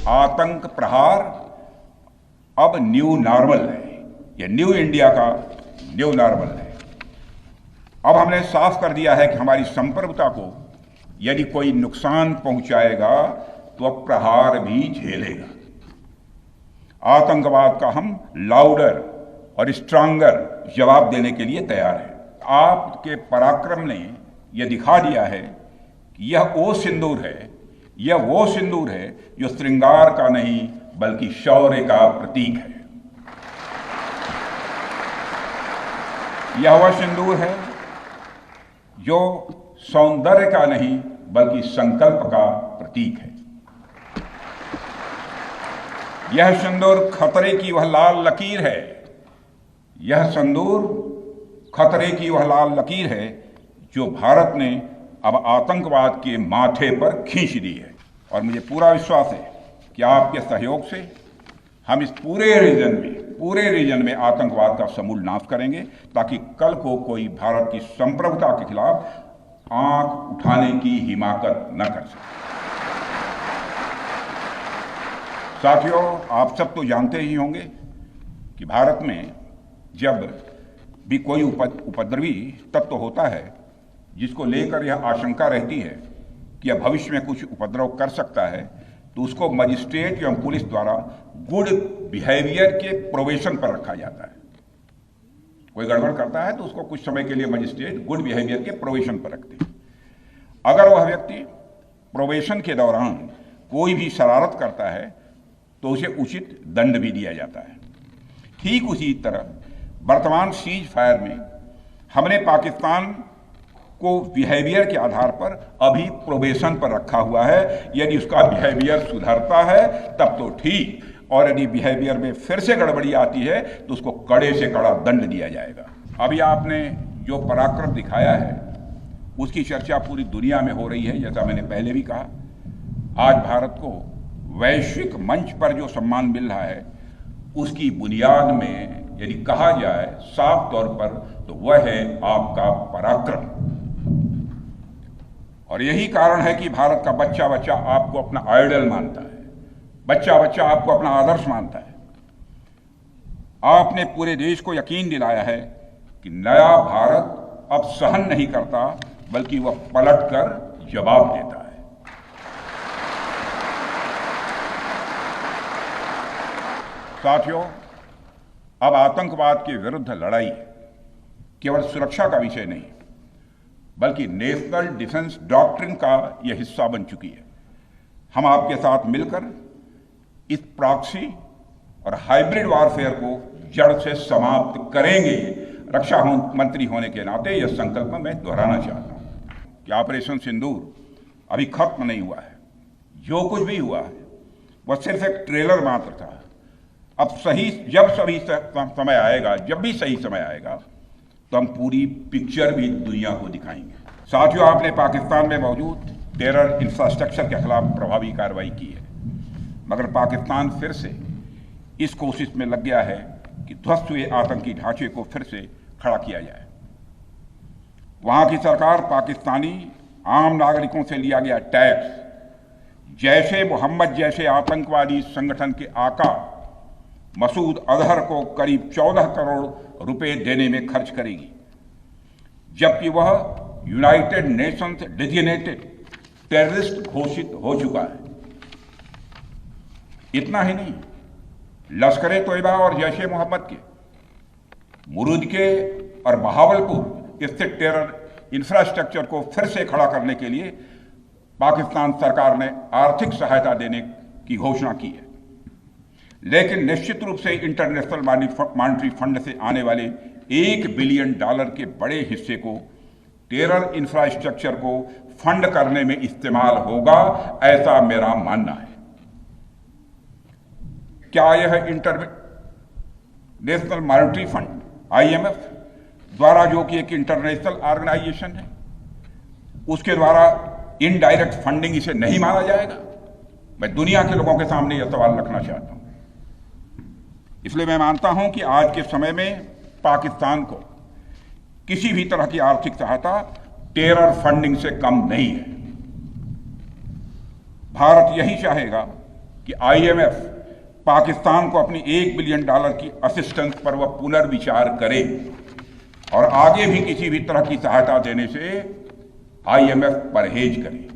आतंक प्रहार अब न्यू नॉर्मल है। यह न्यू इंडिया का न्यू नॉर्मल है। अब हमने साफ कर दिया है कि हमारी संप्रभुता को यदि कोई नुकसान पहुंचाएगा तो अब प्रहार भी झेलेगा। आतंकवाद का हम लाउडर और स्ट्रांगर जवाब देने के लिए तैयार हैं। आपके पराक्रम ने यह दिखा दिया है कि यह वो सिंदूर है, यह वो सिंदूर है जो श्रृंगार का नहीं बल्कि शौर्य का प्रतीक है। यह वह सिंदूर है जो सौंदर्य का नहीं बल्कि संकल्प का प्रतीक है। यह सिंदूर खतरे की वह लाल लकीर है। यह सिंदूर खतरे की वह लाल लकीर है जो भारत ने अब आतंकवाद के माथे पर खींच दी है। और मुझे पूरा विश्वास है कि आपके सहयोग से हम इस पूरे रीजन में आतंकवाद का समूल नाश करेंगे, ताकि कल को कोई भारत की संप्रभुता के खिलाफ आंख उठाने की हिमाकत न कर सके। साथियों, आप सब तो जानते ही होंगे कि भारत में जब भी कोई उपद्रवी तत्व होता है जिसको लेकर यह आशंका रहती है कि यह भविष्य में कुछ उपद्रव कर सकता है, तो उसको मजिस्ट्रेट एवं पुलिस द्वारा गुड बिहेवियर के प्रोबेशन पर रखा जाता है। कोई गड़बड़ करता है तो उसको कुछ समय के लिए मजिस्ट्रेट गुड बिहेवियर के प्रोबेशन पर रखते हैं। अगर वह व्यक्ति प्रोबेशन के दौरान कोई भी शरारत करता है तो उसे उचित दंड भी दिया जाता है। ठीक उसी तरह वर्तमान सीज फायर में हमने पाकिस्तान को बिहेवियर के आधार पर अभी प्रोबेशन पर रखा हुआ है। यदि उसका बिहेवियर सुधरता है तब तो ठीक, और यदि बिहेवियर में फिर से गड़बड़ी आती है तो उसको कड़े से कड़ा दंड दिया जाएगा। अभी आपने जो पराक्रम दिखाया है उसकी चर्चा पूरी दुनिया में हो रही है। जैसा मैंने पहले भी कहा, आज भारत को वैश्विक मंच पर जो सम्मान मिल रहा है उसकी बुनियाद में यदि कहा जाए साफ तौर पर तो वह है आपका पराक्रम। और यही कारण है कि भारत का बच्चा बच्चा आपको अपना आइडल मानता है, बच्चा बच्चा आपको अपना आदर्श मानता है। आपने पूरे देश को यकीन दिलाया है कि नया भारत अब सहन नहीं करता बल्कि वह पलटकर जवाब देता है। साथियों, अब आतंकवाद के विरुद्ध लड़ाई केवल सुरक्षा का विषय नहीं बल्कि नेशनल डिफेंस डॉक्ट्रिन का यह हिस्सा बन चुकी है। हम आपके साथ मिलकर इस प्रॉक्सी और हाइब्रिड वॉरफेयर को जड़ से समाप्त करेंगे। रक्षा मंत्री होने के नाते यह संकल्प मैं दोहराना चाहता हूं कि ऑपरेशन सिंदूर अभी खत्म नहीं हुआ है। जो कुछ भी हुआ है वह सिर्फ एक ट्रेलर मात्र था। अब जब भी सही समय आएगा तो हम पूरी पिक्चर भी दुनिया को दिखाएंगे। साथियों, आपने पाकिस्तान में मौजूद टेरर इंफ्रास्ट्रक्चर के खिलाफ प्रभावी कार्रवाई की है, मगर पाकिस्तान फिर से इस कोशिश में लग गया है कि ध्वस्त हुए आतंकी ढांचे को फिर से खड़ा किया जाए। वहां की सरकार पाकिस्तानी आम नागरिकों से लिया गया टैक्स जैशे मोहम्मद जैसे आतंकवादी संगठन के आका मसूद अजहर को करीब 14 करोड़ रुपए देने में खर्च करेगी, जबकि वह यूनाइटेड नेशंस डेजिग्नेटेड टेररिस्ट घोषित हो चुका है। इतना ही नहीं, लश्कर-ए-तोयबा और जैश-ए मोहम्मद के मुरूद के और बहावलपुर स्थित टेरर इंफ्रास्ट्रक्चर को फिर से खड़ा करने के लिए पाकिस्तान सरकार ने आर्थिक सहायता देने की घोषणा की है। लेकिन निश्चित रूप से इंटरनेशनल मॉनेटरी फंड से आने वाले $1 बिलियन के बड़े हिस्से को टेरर इंफ्रास्ट्रक्चर को फंड करने में इस्तेमाल होगा, ऐसा मेरा मानना है। क्या यह इंटरनेशनल मॉनेटरी फंड IMF द्वारा, जो कि एक इंटरनेशनल ऑर्गेनाइजेशन है, उसके द्वारा इनडायरेक्ट फंडिंग इसे नहीं माना जाएगा? मैं दुनिया के लोगों के सामने यह सवाल रखना चाहता हूं। इसलिए मैं मानता हूं कि आज के समय में पाकिस्तान को किसी भी तरह की आर्थिक सहायता टेरर फंडिंग से कम नहीं है। भारत यही चाहेगा कि आईएमएफ पाकिस्तान को अपनी $1 बिलियन की असिस्टेंस पर वह पुनर्विचार करे और आगे भी किसी भी तरह की सहायता देने से आईएमएफ परहेज करे।